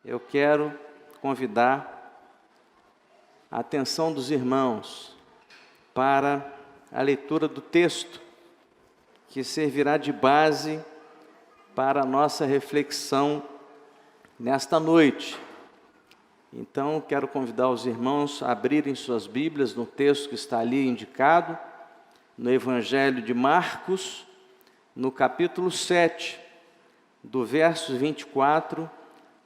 eu quero convidar a atenção dos irmãos para a leitura do texto, que servirá de base para a nossa reflexão nesta noite. Então, quero convidar os irmãos a abrirem suas Bíblias no texto que está ali indicado, no Evangelho de Marcos, no capítulo 7, do verso 24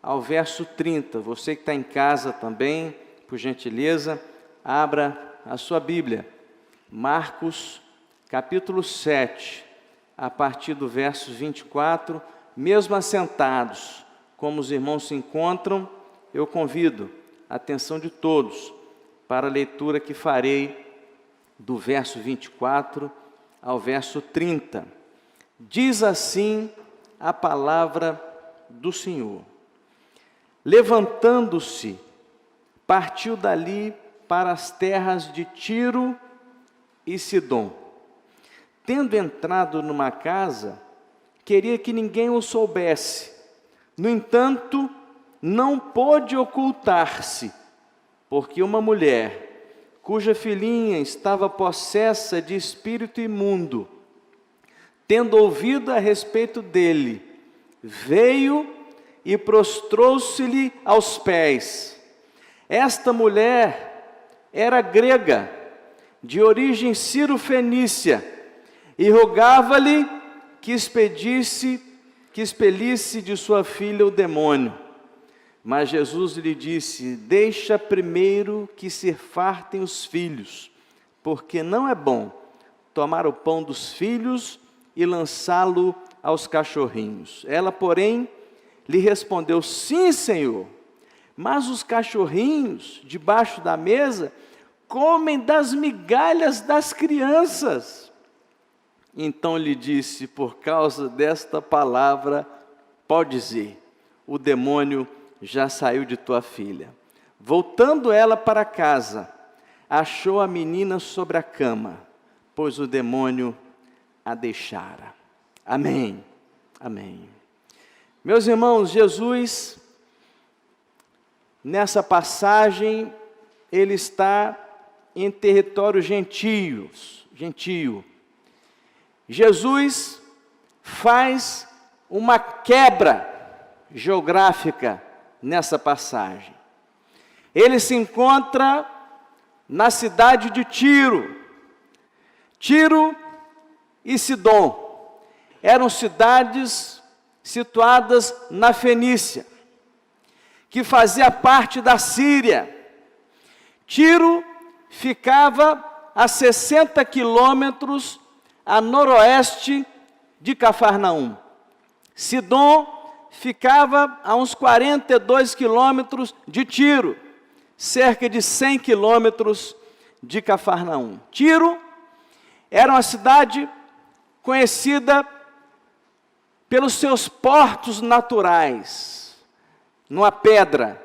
ao verso 30. Você que está em casa também, por gentileza, abra a sua Bíblia. Marcos, capítulo 7, a partir do verso 24, mesmo assentados, como os irmãos se encontram, eu convido a atenção de todos para a leitura que farei do verso 24 ao verso 30. Diz assim a palavra do Senhor: levantando-se, partiu dali para as terras de Tiro e Sidom. Tendo entrado numa casa, queria que ninguém o soubesse. No entanto, não pôde ocultar-se, porque uma mulher, cuja filhinha estava possessa de espírito imundo, tendo ouvido a respeito dele, veio e prostrou-se-lhe aos pés. Esta mulher era grega, de origem ciro-fenícia, e rogava-lhe que expelisse de sua filha o demônio. Mas Jesus lhe disse: deixa primeiro que se fartem os filhos, porque não é bom tomar o pão dos filhos e lançá-lo aos cachorrinhos. Ela, porém, lhe respondeu: sim, Senhor, mas os cachorrinhos debaixo da mesa comem das migalhas das crianças. Então lhe disse: por causa desta palavra, pode dizer, o demônio já saiu de tua filha. Voltando ela para casa, achou a menina sobre a cama, pois o demônio a deixara. Amém. Amém. Meus irmãos, Jesus, nessa passagem, ele está em território gentio. Jesus faz uma quebra geográfica nessa passagem. Ele se encontra na cidade de Tiro. Tiro e Sidom eram cidades situadas na Fenícia, que fazia parte da Síria. Tiro ficava a 60 quilômetros a noroeste de Cafarnaum. Sidom ficava a uns 42 quilômetros de Tiro, cerca de 100 quilômetros de Cafarnaum. Tiro era uma cidade conhecida pelos seus portos naturais, numa pedra.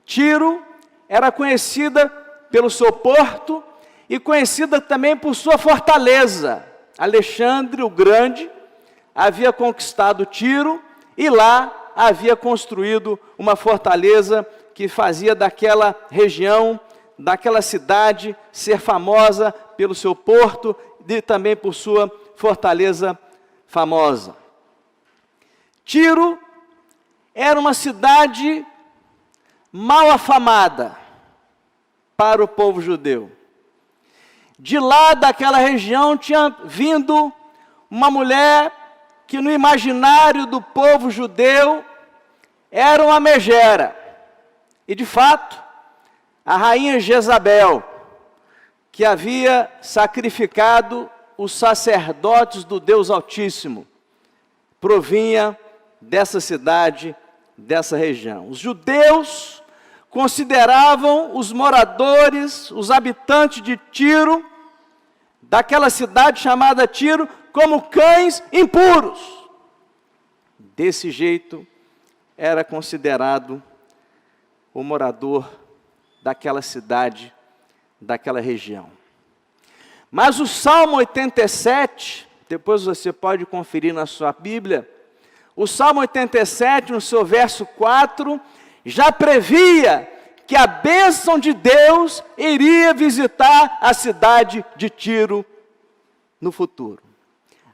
Tiro era conhecida pelo seu porto e conhecida também por sua fortaleza. Alexandre o Grande havia conquistado Tiro e lá havia construído uma fortaleza que fazia daquela região, daquela cidade, ser famosa pelo seu porto e também por sua fortaleza famosa. Tiro era uma cidade mal afamada para o povo judeu. De lá daquela região tinha vindo uma mulher que no imaginário do povo judeu era uma megera. E de fato, a rainha Jezabel, que havia sacrificado os sacerdotes do Deus Altíssimo, provinha dessa cidade, dessa região. Os judeus consideravam os moradores, os habitantes de Tiro, daquela cidade chamada Tiro, como cães impuros. Desse jeito, era considerado o morador daquela cidade, daquela região. Mas o Salmo 87, depois você pode conferir na sua Bíblia, o Salmo 87, no seu verso 4, já previa que a bênção de Deus iria visitar a cidade de Tiro no futuro.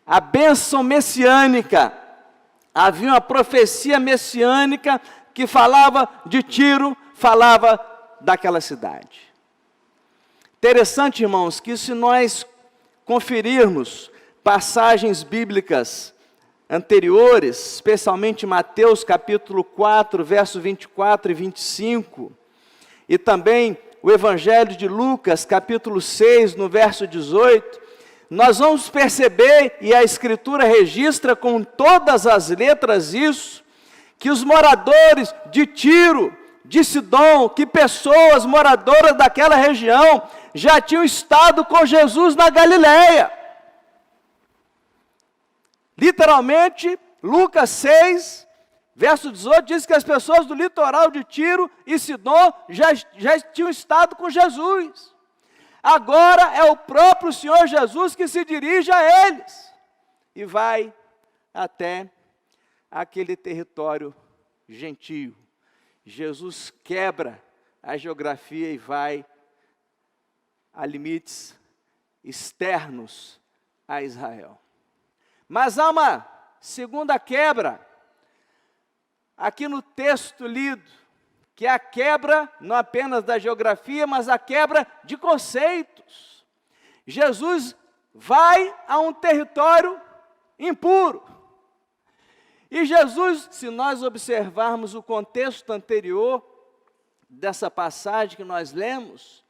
A bênção messiânica, havia uma profecia messiânica que falava de Tiro, falava daquela cidade. Interessante, irmãos, que se nós conferirmos passagens bíblicas anteriores, especialmente Mateus capítulo 4, verso 24 e 25, e também o Evangelho de Lucas capítulo 6, no verso 18, nós vamos perceber, e a Escritura registra com todas as letras isso, que os moradores de Tiro, de Sidom, que pessoas moradoras daquela região já tinham estado com Jesus na Galileia. Literalmente, Lucas 6, verso 18, diz que as pessoas do litoral de Tiro e Sidom já tinham estado com Jesus. Agora é o próprio Senhor Jesus que se dirige a eles e vai até aquele território gentio. Jesus quebra a geografia e vai a limites externos a Israel. Mas há uma segunda quebra, aqui no texto lido, que é a quebra não apenas da geografia, mas a quebra de conceitos. Jesus vai a um território impuro. E Jesus, se nós observarmos o contexto anterior dessa passagem que nós lemos,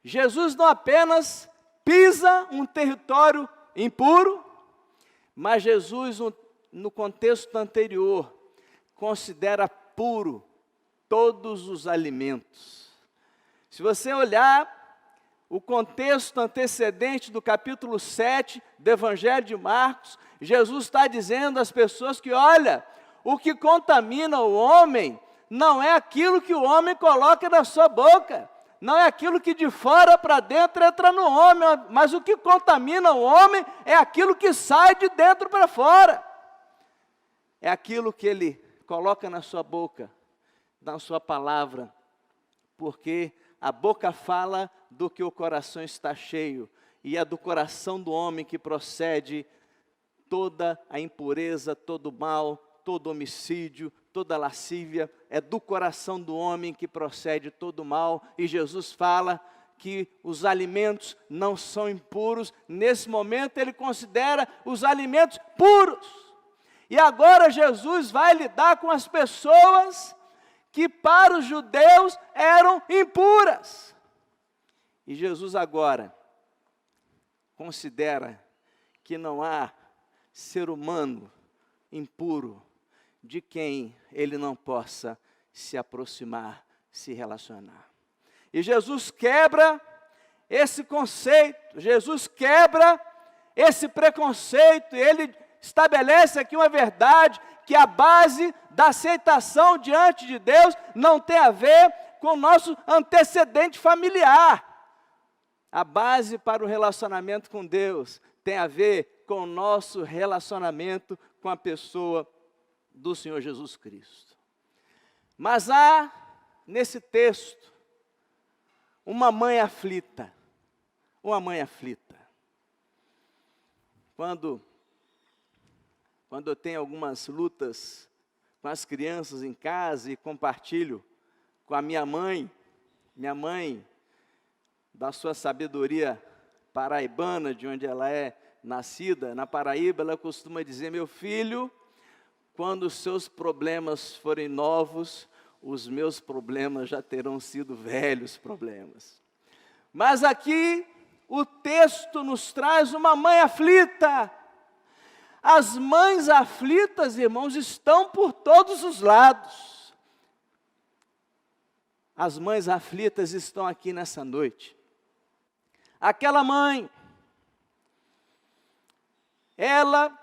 Jesus não apenas pisa um território impuro, mas Jesus, no contexto anterior, considera puro todos os alimentos. Se você olhar o contexto antecedente do capítulo 7 do Evangelho de Marcos, Jesus está dizendo às pessoas que, olha, o que contamina o homem não é aquilo que o homem coloca na sua boca, não é aquilo que de fora para dentro entra no homem, mas o que contamina o homem é aquilo que sai de dentro para fora. É aquilo que ele coloca na sua boca, na sua palavra, porque a boca fala do que o coração está cheio, e é do coração do homem que procede toda a impureza, todo o mal, todo homicídio, toda lascívia, é do coração do homem que procede todo o mal, e Jesus fala que os alimentos não são impuros. Nesse momento ele considera os alimentos puros, e agora Jesus vai lidar com as pessoas que para os judeus eram impuras, e Jesus agora considera que não há ser humano impuro de quem ele não possa se aproximar, se relacionar. E Jesus quebra esse conceito, Jesus quebra esse preconceito, e ele estabelece aqui uma verdade, que a base da aceitação diante de Deus não tem a ver com o nosso antecedente familiar. A base para o relacionamento com Deus tem a ver com o nosso relacionamento com a pessoa do Senhor Jesus Cristo. Mas há, nesse texto, uma mãe aflita. Uma mãe aflita. Quando eu tenho algumas lutas com as crianças em casa e compartilho com a minha mãe, da sua sabedoria paraibana, de onde ela é nascida, na Paraíba, ela costuma dizer: meu filho, quando os seus problemas forem novos, os meus problemas já terão sido velhos problemas. Mas aqui o texto nos traz uma mãe aflita. As mães aflitas, irmãos, estão por todos os lados. As mães aflitas estão aqui nessa noite. Aquela mãe, ela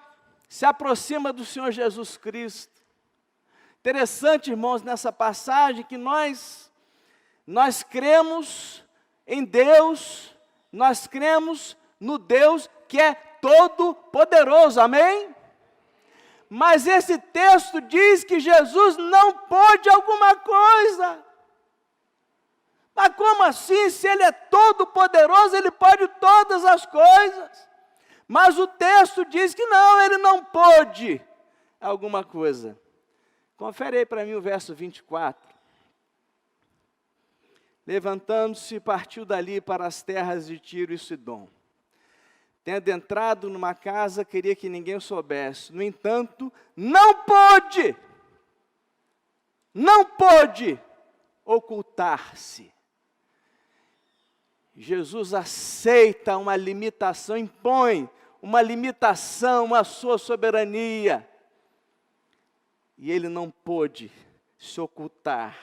se aproxima do Senhor Jesus Cristo. Interessante, irmãos, nessa passagem que nós cremos em Deus, nós cremos no Deus que é todo poderoso, amém? Mas esse texto diz que Jesus não pôde alguma coisa. Mas como assim? Se Ele é todo poderoso, Ele pode todas as coisas. Mas o texto diz que não, Ele não pôde alguma coisa. Confere aí para mim o verso 24. Levantando-se, partiu dali para as terras de Tiro e Sidom. Tendo entrado numa casa, queria que ninguém soubesse. No entanto, não pôde ocultar-se. Jesus aceita uma limitação, impõe uma limitação à sua soberania. E Ele não pôde se ocultar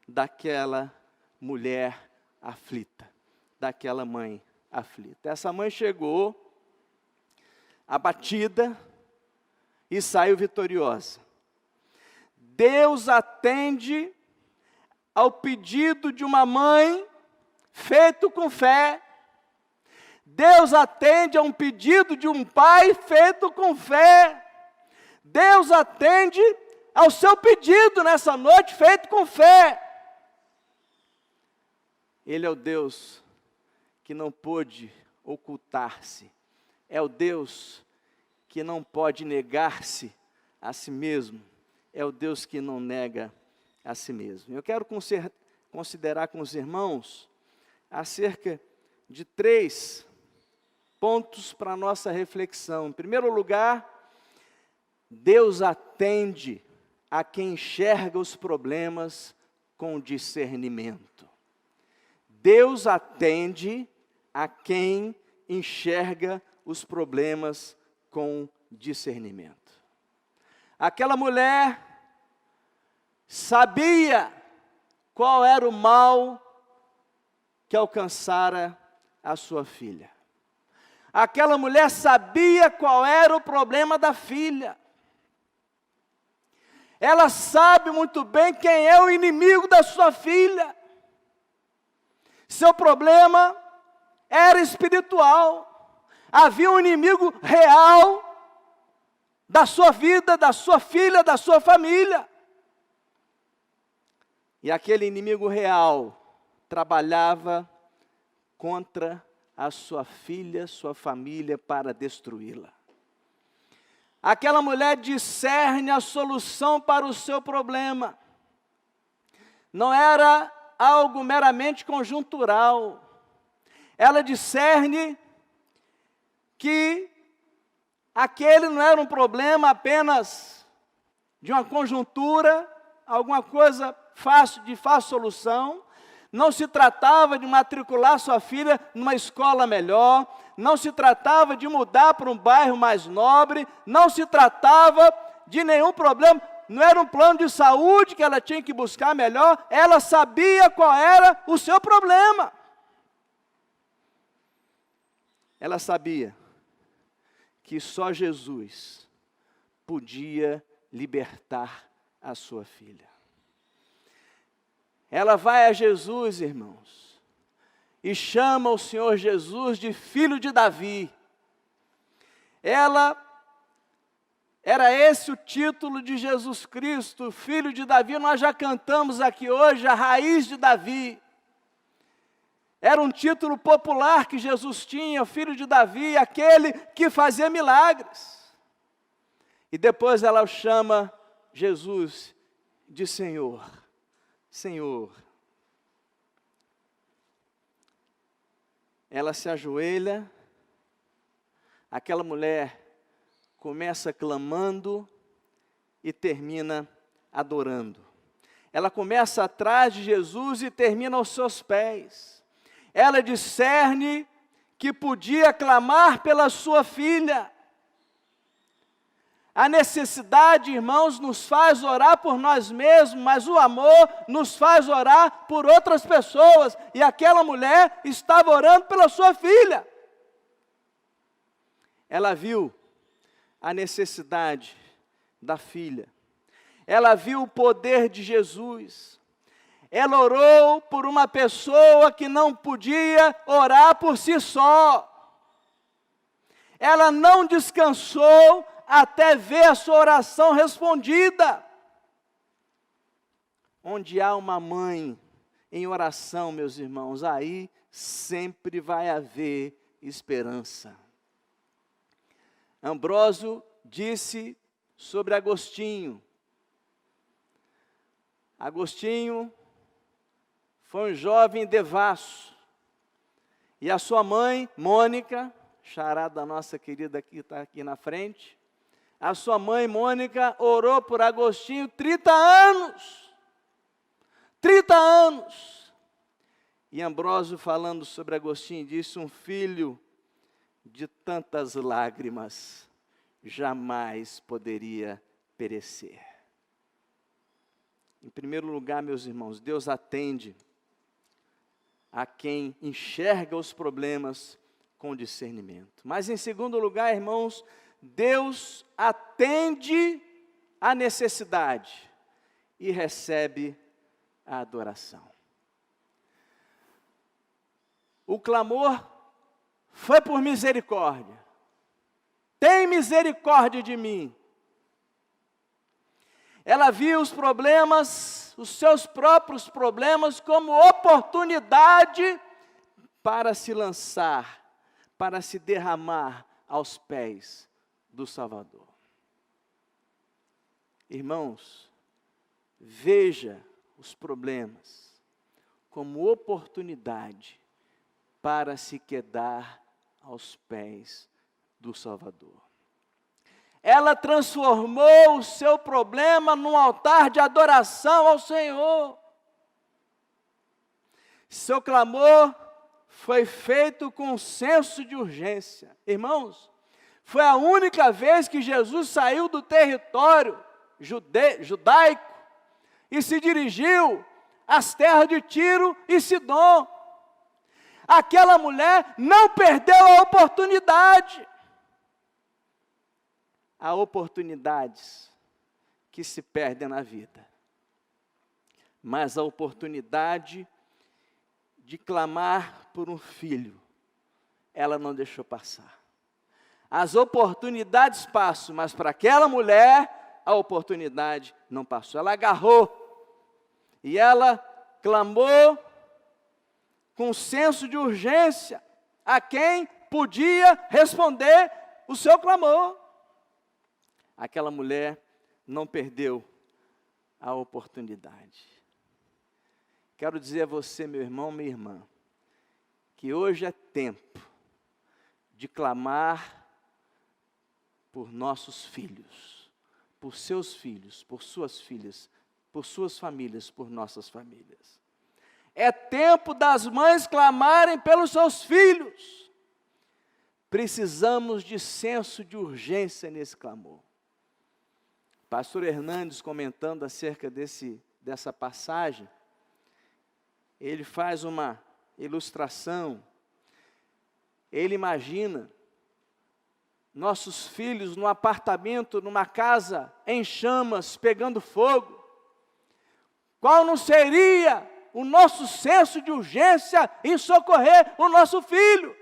daquela mulher aflita, daquela mãe aflita. Essa mãe chegou abatida e saiu vitoriosa. Deus atende ao pedido de uma mãe feito com fé. Deus atende a um pedido de um pai feito com fé. Deus atende ao seu pedido nessa noite feito com fé. Ele é o Deus que não pôde ocultar-se. É o Deus que não pode negar-se a si mesmo. É o Deus que não nega a si mesmo. Eu quero considerar com os irmãos acerca de 3 pontos para a nossa reflexão. Em primeiro lugar, Deus atende a quem enxerga os problemas com discernimento. Deus atende a quem enxerga os problemas com discernimento. Aquela mulher sabia qual era o mal que alcançara a sua filha. Aquela mulher sabia qual era o problema da filha. Ela sabe muito bem quem é o inimigo da sua filha. Seu problema era espiritual. Havia um inimigo real da sua vida, da sua filha, da sua família. E aquele inimigo real trabalhava contra a sua filha, sua família, para destruí-la. Aquela mulher discerne a solução para o seu problema. Não era algo meramente conjuntural. Ela discerne que aquele não era um problema apenas de uma conjuntura, alguma coisa de fácil solução. Não se tratava de matricular sua filha numa escola melhor, não se tratava de mudar para um bairro mais nobre, não se tratava de nenhum problema, não era um plano de saúde que ela tinha que buscar melhor, ela sabia qual era o seu problema. Ela sabia que só Jesus podia libertar a sua filha. Ela vai a Jesus, irmãos, e chama o Senhor Jesus de filho de Davi. Era esse o título de Jesus Cristo, filho de Davi. Nós já cantamos aqui hoje a raiz de Davi. Era um título popular que Jesus tinha, filho de Davi, aquele que fazia milagres. E depois ela chama Jesus de Senhor. Senhor. Ela se ajoelha, aquela mulher começa clamando e termina adorando. Ela começa atrás de Jesus e termina aos seus pés. Ela discerne que podia clamar pela sua filha. A necessidade, irmãos, nos faz orar por nós mesmos, mas o amor nos faz orar por outras pessoas. E aquela mulher estava orando pela sua filha. Ela viu a necessidade da filha. Ela viu o poder de Jesus. Ela orou por uma pessoa que não podia orar por si só. Ela não descansou até ver a sua oração respondida. Onde há uma mãe em oração, meus irmãos, aí sempre vai haver esperança. Ambrósio disse sobre Agostinho. Agostinho foi um jovem devasso. E a sua mãe, Mônica, xará da nossa querida que está aqui na frente, a sua mãe, Mônica, orou por Agostinho 30 anos. 30 anos. E Ambrósio, falando sobre Agostinho, disse: um filho de tantas lágrimas jamais poderia perecer. Em primeiro lugar, meus irmãos, Deus atende a quem enxerga os problemas com discernimento. Mas em segundo lugar, irmãos, Deus atende a necessidade e recebe a adoração. O clamor foi por misericórdia. Tem misericórdia de mim. Ela viu os problemas, os seus próprios problemas, como oportunidade para se lançar, para se derramar aos pés do Salvador. Irmãos, veja os problemas como oportunidade para se quedar aos pés do Salvador. Ela transformou o seu problema num altar de adoração ao Senhor. Seu clamor foi feito com um senso de urgência. Irmãos, foi a única vez que Jesus saiu do território judaico e se dirigiu às terras de Tiro e Sidom. Aquela mulher não perdeu a oportunidade. Há oportunidades que se perdem na vida, mas a oportunidade de clamar por um filho, ela não deixou passar. As oportunidades passam, mas para aquela mulher, a oportunidade não passou. Ela agarrou e ela clamou com senso de urgência a quem podia responder o seu clamor. Aquela mulher não perdeu a oportunidade. Quero dizer a você, meu irmão, minha irmã, que hoje é tempo de clamar por nossos filhos, por seus filhos, por suas filhas, por suas famílias, por nossas famílias. É tempo das mães clamarem pelos seus filhos. Precisamos de senso de urgência nesse clamor. Pastor Hernandes, comentando acerca dessa passagem, ele faz uma ilustração. Ele imagina nossos filhos num apartamento, numa casa em chamas, pegando fogo. Qual não seria o nosso senso de urgência em socorrer o nosso filho?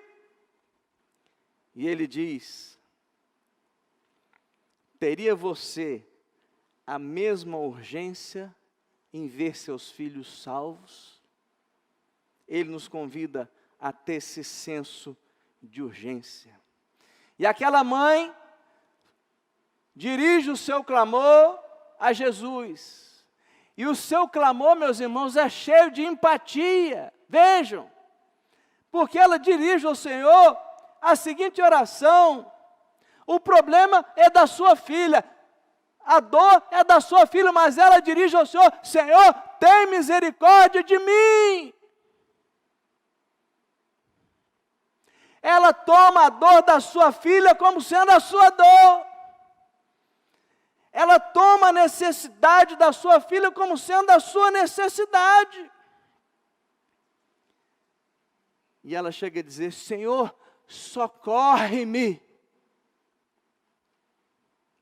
E ele diz: teria você a mesma urgência em ver seus filhos salvos? Ele nos convida a ter esse senso de urgência. E aquela mãe dirige o seu clamor a Jesus. E o seu clamor, meus irmãos, é cheio de empatia. Vejam, porque ela dirige ao Senhor a seguinte oração: o problema é da sua filha, a dor é da sua filha, mas ela dirige ao Senhor: Senhor, tem misericórdia de mim. Ela toma a dor da sua filha como sendo a sua dor. Ela toma a necessidade da sua filha como sendo a sua necessidade. E ela chega a dizer: Senhor, socorre-me.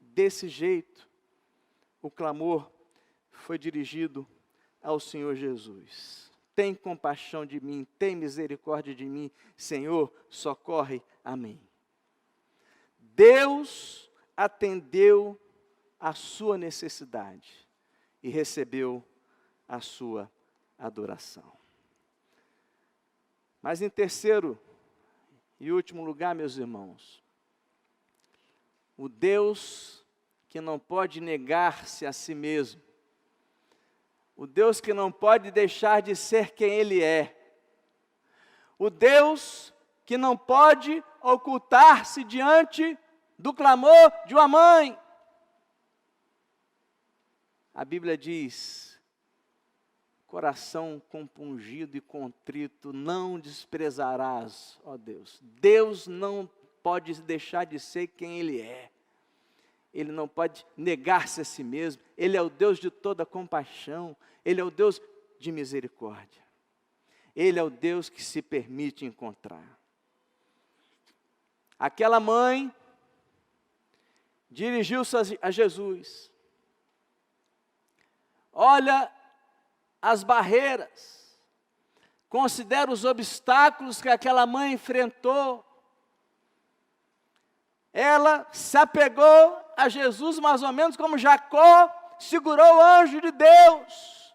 Desse jeito, o clamor foi dirigido ao Senhor Jesus. Tem compaixão de mim, tem misericórdia de mim, Senhor, socorre a mim. Deus atendeu à sua necessidade e recebeu a sua adoração. Mas em terceiro e último lugar, meus irmãos, o Deus que não pode negar-se a si mesmo, o Deus que não pode deixar de ser quem Ele é, o Deus que não pode ocultar-se diante do clamor de uma mãe. A Bíblia diz: coração compungido e contrito não desprezarás, ó Deus. Deus não pode deixar de ser quem Ele é. Ele não pode negar-se a si mesmo. Ele é o Deus de toda compaixão. Ele é o Deus de misericórdia. Ele é o Deus que se permite encontrar. Aquela mãe dirigiu-se a Jesus. Olha as barreiras, considera os obstáculos que aquela mãe enfrentou. Ela se apegou a Jesus mais ou menos como Jacó segurou o anjo de Deus.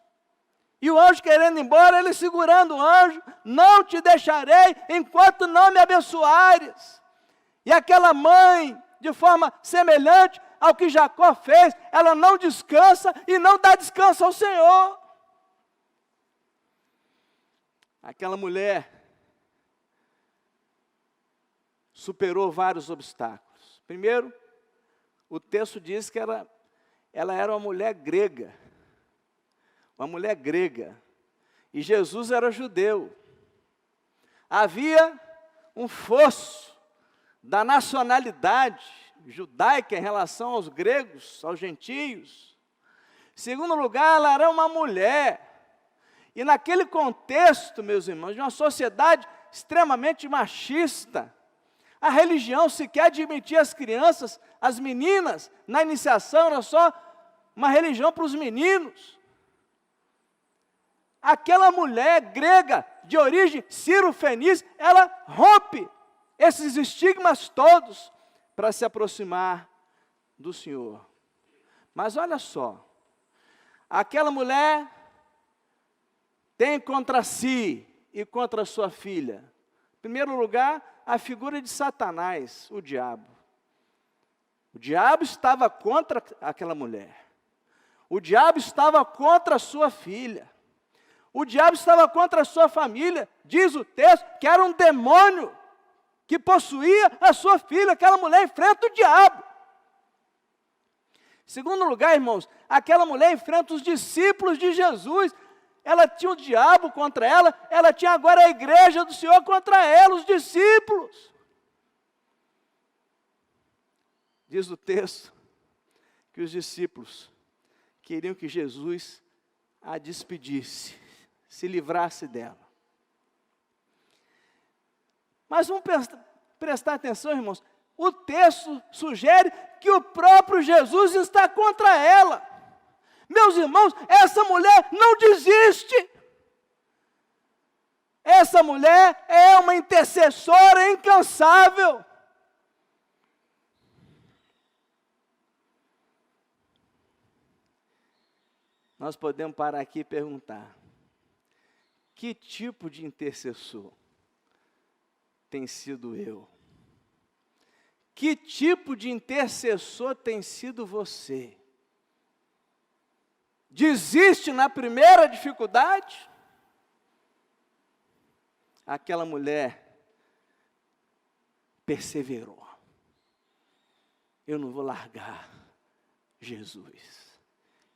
E o anjo querendo ir embora, ele segurando o anjo: não te deixarei enquanto não me abençoares. E aquela mãe, de forma semelhante ao que Jacó fez, ela não descansa e não dá descanso ao Senhor. Aquela mulher superou vários obstáculos. Primeiro, o texto diz que ela era uma mulher grega. Uma mulher grega. E Jesus era judeu. Havia um fosso da nacionalidade judaica em relação aos gregos, aos gentios. Em segundo lugar, ela era uma mulher. E naquele contexto, meus irmãos, de uma sociedade extremamente machista, a religião sequer admitia as crianças, as meninas, na iniciação era só uma religião para os meninos. Aquela mulher grega, de origem sírio-fenícia, ela rompe esses estigmas todos para se aproximar do Senhor. Mas olha só, aquela mulher tem contra si e contra sua filha, em primeiro lugar, a figura de Satanás, o diabo. O diabo estava contra aquela mulher. O diabo estava contra a sua filha. O diabo estava contra a sua família. Diz o texto que era um demônio que possuía a sua filha. Aquela mulher enfrenta o diabo. Em segundo lugar, irmãos, aquela mulher enfrenta os discípulos de Jesus. Ela tinha o diabo contra ela tinha agora a igreja do Senhor contra ela, os discípulos. Diz o texto que os discípulos queriam que Jesus a despedisse, se livrasse dela. Mas vamos prestar atenção, irmãos. O texto sugere que o próprio Jesus está contra ela. Meus irmãos, essa mulher não desiste. Essa mulher é uma intercessora incansável. Nós podemos parar aqui e perguntar: que tipo de intercessor tem sido eu? Que tipo de intercessor tem sido você? Desiste na primeira dificuldade? Aquela mulher perseverou. Eu não vou largar Jesus.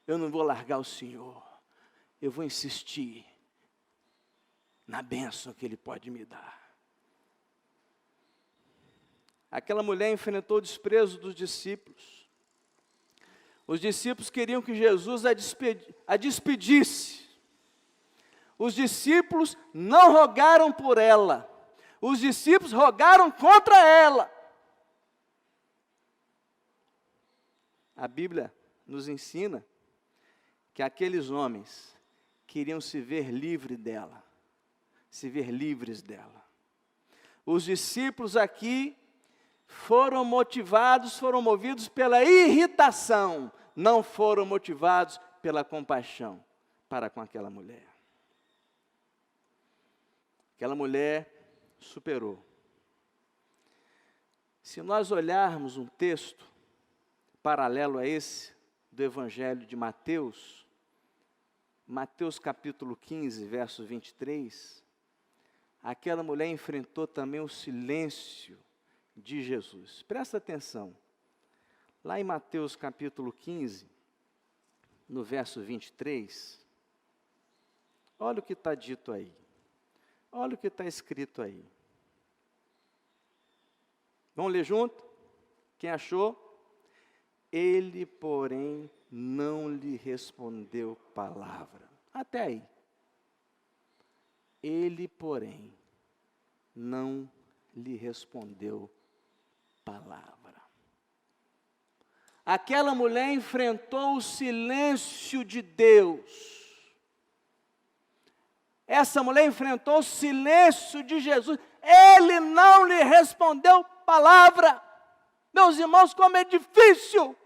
Eu não vou largar o Senhor. Eu vou insistir na bênção que Ele pode me dar. Aquela mulher enfrentou o desprezo dos discípulos. Os discípulos queriam que Jesus a despedisse. Os discípulos não rogaram por ela. Os discípulos rogaram contra ela. A Bíblia nos ensina que aqueles homens queriam se ver livres dela. Se ver livres dela. Os discípulos aqui foram movidos pela irritação, não foram motivados pela compaixão para com aquela mulher. Aquela mulher superou. Se nós olharmos um texto paralelo a esse, do Evangelho de Mateus, Mateus capítulo 15, verso 23, aquela mulher enfrentou também o silêncio de Jesus. Presta atenção, lá em Mateus capítulo 15, no verso 23, olha o que está dito aí, olha o que está escrito aí. Vamos ler junto? Quem achou? Ele, porém, não lhe respondeu palavra. Até aí. Ele, porém, não lhe respondeu palavra. Aquela mulher enfrentou o silêncio de Deus. Essa mulher enfrentou o silêncio de Jesus. Ele não lhe respondeu palavra. Meus irmãos, como é difícil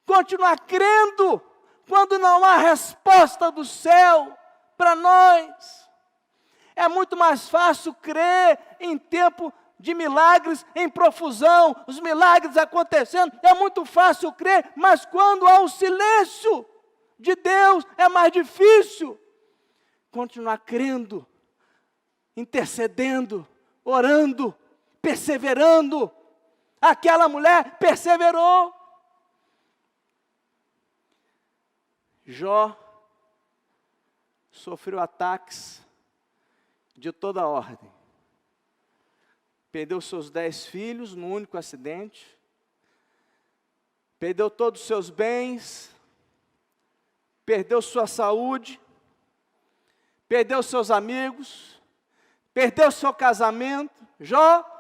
continuar crendo quando não há resposta do céu para nós. É muito mais fácil crer em tempo de milagres, em profusão, os milagres acontecendo, é muito fácil crer, mas quando há o silêncio de Deus, é mais difícil continuar crendo, intercedendo, orando, perseverando. Aquela mulher perseverou. Jó sofreu ataques de toda ordem. Perdeu seus 10 filhos num único acidente. Perdeu todos os seus bens. Perdeu sua saúde. Perdeu seus amigos. Perdeu seu casamento. Jó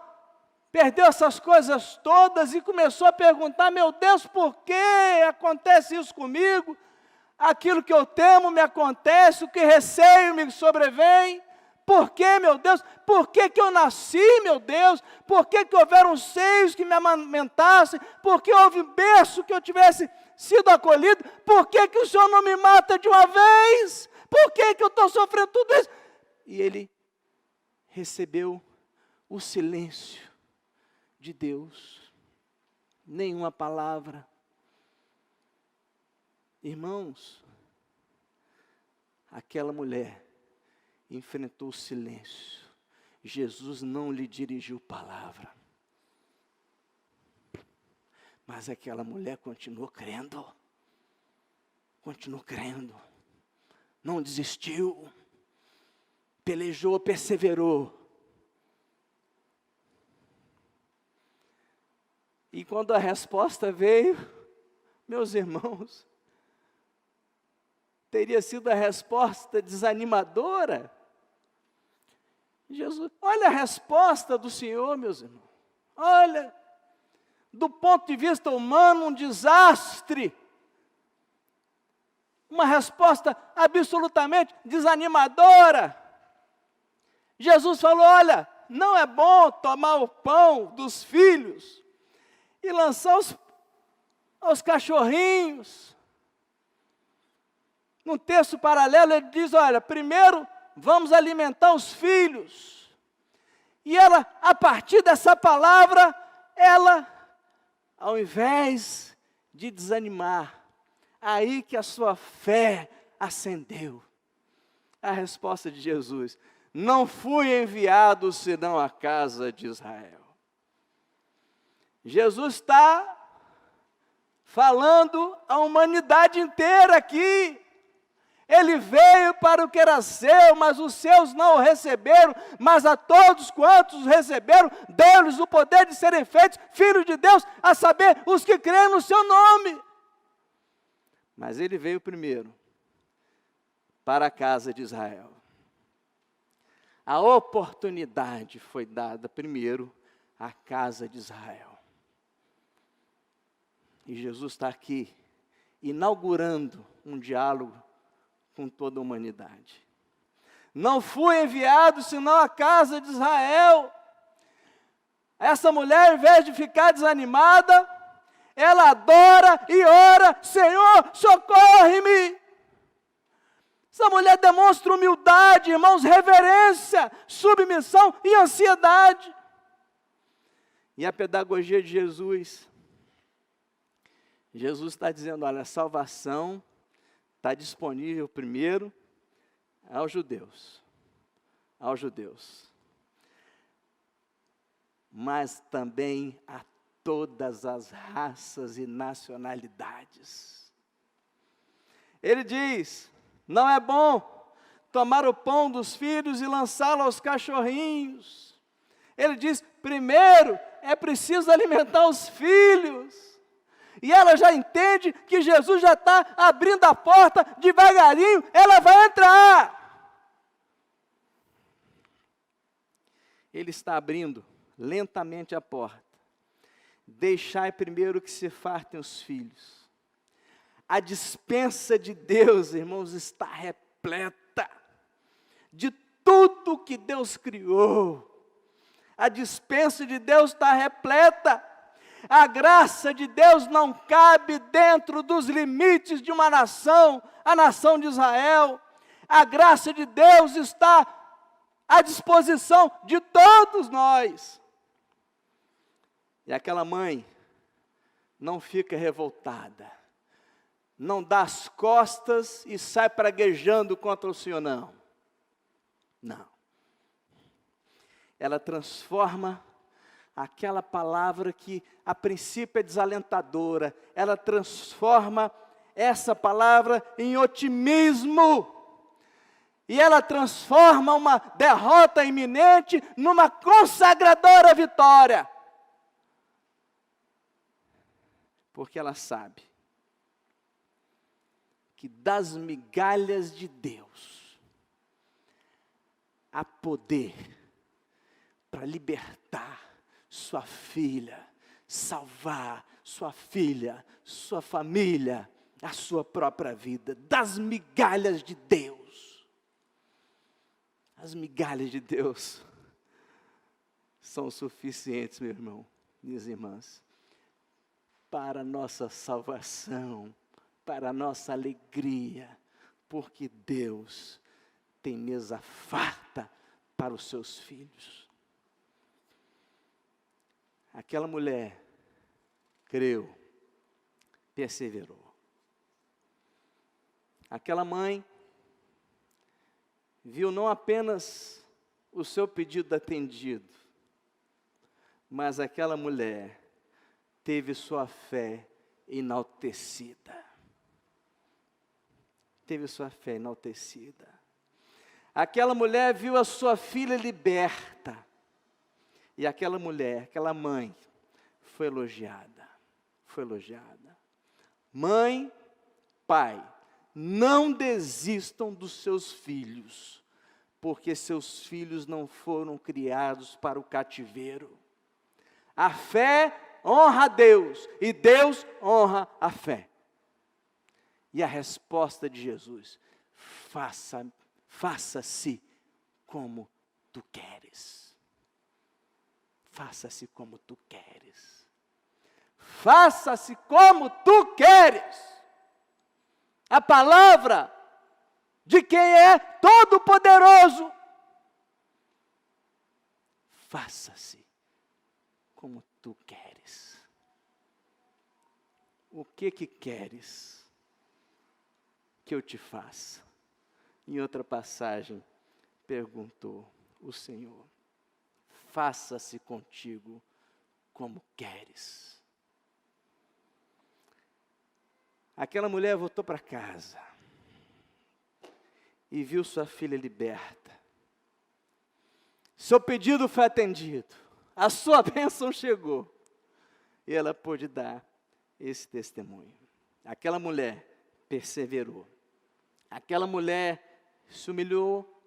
perdeu essas coisas todas e começou a perguntar: meu Deus, por que acontece isso comigo? Aquilo que eu temo me acontece, o que receio me sobrevém. Por que, meu Deus? Por que eu nasci, meu Deus? Por que houveram seios que me amamentassem? Por que houve berço que eu tivesse sido acolhido? Por que o Senhor não me mata de uma vez? Por que eu estou sofrendo tudo isso? E ele recebeu o silêncio de Deus. Nenhuma palavra. Irmãos, aquela mulher enfrentou o silêncio. Jesus não lhe dirigiu palavra. Mas aquela mulher continuou crendo. Continuou crendo. Não desistiu. Pelejou, perseverou. E quando a resposta veio, meus irmãos, teria sido a resposta desanimadora. Jesus, olha a resposta do Senhor, meus irmãos. Olha, do ponto de vista humano, um desastre. Uma resposta absolutamente desanimadora. Jesus falou: olha, não é bom tomar o pão dos filhos e lançar aos cachorrinhos. Num texto paralelo ele diz: olha, primeiro vamos alimentar os filhos. E ela, a partir dessa palavra, ela, ao invés de desanimar, aí que a sua fé acendeu. A resposta de Jesus: não fui enviado senão à casa de Israel. Jesus está falando à humanidade inteira aqui. Ele veio para o que era seu, mas os seus não o receberam. Mas a todos quantos o receberam, deu-lhes o poder de serem feitos filhos de Deus, a saber, os que creem no seu nome. Mas ele veio primeiro para a casa de Israel. A oportunidade foi dada primeiro à casa de Israel. E Jesus está aqui, inaugurando um diálogo com toda a humanidade. Não fui enviado senão à casa de Israel. Essa mulher, ao invés de ficar desanimada, ela adora e ora: Senhor, socorre-me. Essa mulher demonstra humildade, irmãos, reverência, submissão e ansiedade. E a pedagogia de Jesus está dizendo: olha, a salvação está disponível primeiro aos judeus, mas também a todas as raças e nacionalidades. Ele diz: não é bom tomar o pão dos filhos e lançá-lo aos cachorrinhos. Ele diz: primeiro é preciso alimentar os filhos. E ela já entende que Jesus já está abrindo a porta devagarinho, ela vai entrar. Ele está abrindo lentamente a porta. Deixai primeiro que se fartem os filhos. A despensa de Deus, irmãos, está repleta de tudo que Deus criou. A despensa de Deus está repleta. A graça de Deus não cabe dentro dos limites de uma nação, a nação de Israel. A graça de Deus está à disposição de todos nós. E aquela mãe não fica revoltada, não dá as costas e sai praguejando contra o Senhor, não. Não. Ela transforma aquela palavra que a princípio é desalentadora, ela transforma essa palavra em otimismo. E ela transforma uma derrota iminente numa consagradora vitória. Porque ela sabe que das migalhas de Deus há poder para libertar sua filha, salvar sua filha, sua família, a sua própria vida, das migalhas de Deus. As migalhas de Deus são suficientes, meu irmão, minhas irmãs, para a nossa salvação, para a nossa alegria, porque Deus tem mesa farta para os seus filhos. Aquela mulher creu, perseverou. Aquela mãe viu não apenas o seu pedido atendido, mas aquela mulher teve sua fé enaltecida. Teve sua fé enaltecida. Aquela mulher viu a sua filha liberta. E aquela mulher, aquela mãe, foi elogiada. Foi elogiada. Mãe, pai, não desistam dos seus filhos, porque seus filhos não foram criados para o cativeiro. A fé honra a Deus, e Deus honra a fé. E a resposta de Jesus: faça-se como tu queres. Faça-se como tu queres. Faça-se como tu queres. A palavra de quem é todo-poderoso. Faça-se como tu queres. O que queres que eu te faça? Em outra passagem, perguntou o Senhor: faça-se contigo como queres. Aquela mulher voltou para casa e viu sua filha liberta. Seu pedido foi atendido, a sua bênção chegou, e ela pôde dar esse testemunho. Aquela mulher perseverou, aquela mulher se humilhou,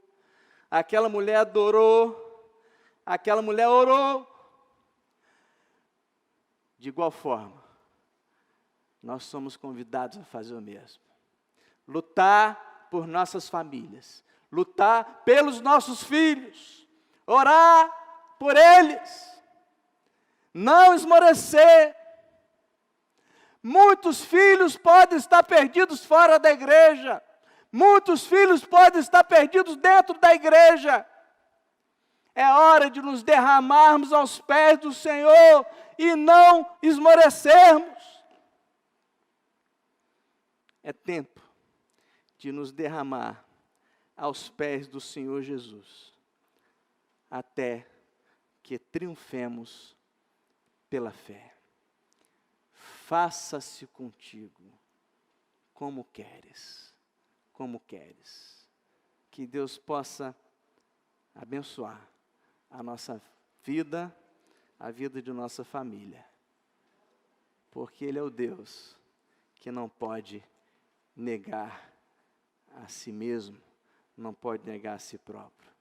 aquela mulher adorou, aquela mulher orou. De igual forma, nós somos convidados a fazer o mesmo. Lutar por nossas famílias, lutar pelos nossos filhos, orar por eles, não esmorecer. Muitos filhos podem estar perdidos fora da igreja. Muitos filhos podem estar perdidos dentro da igreja. É hora de nos derramarmos aos pés do Senhor e não esmorecermos. É tempo de nos derramar aos pés do Senhor Jesus, até que triunfemos pela fé. Faça-se contigo como queres, como queres. Que Deus possa abençoar a nossa vida, a vida de nossa família, porque Ele é o Deus que não pode negar a si mesmo, não pode negar a si próprio.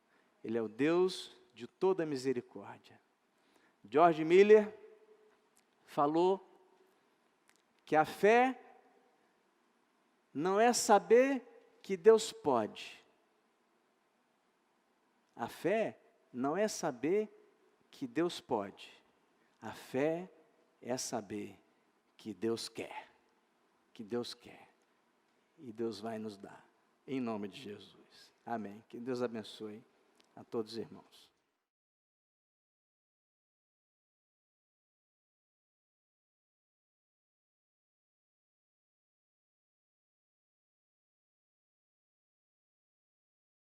Ele é o Deus de toda misericórdia. George Miller falou que a fé não é saber que Deus pode. A fé não é saber que Deus pode. A fé é saber que Deus quer. Que Deus quer. E Deus vai nos dar. Em nome de Jesus. Amém. Que Deus abençoe a todos os irmãos.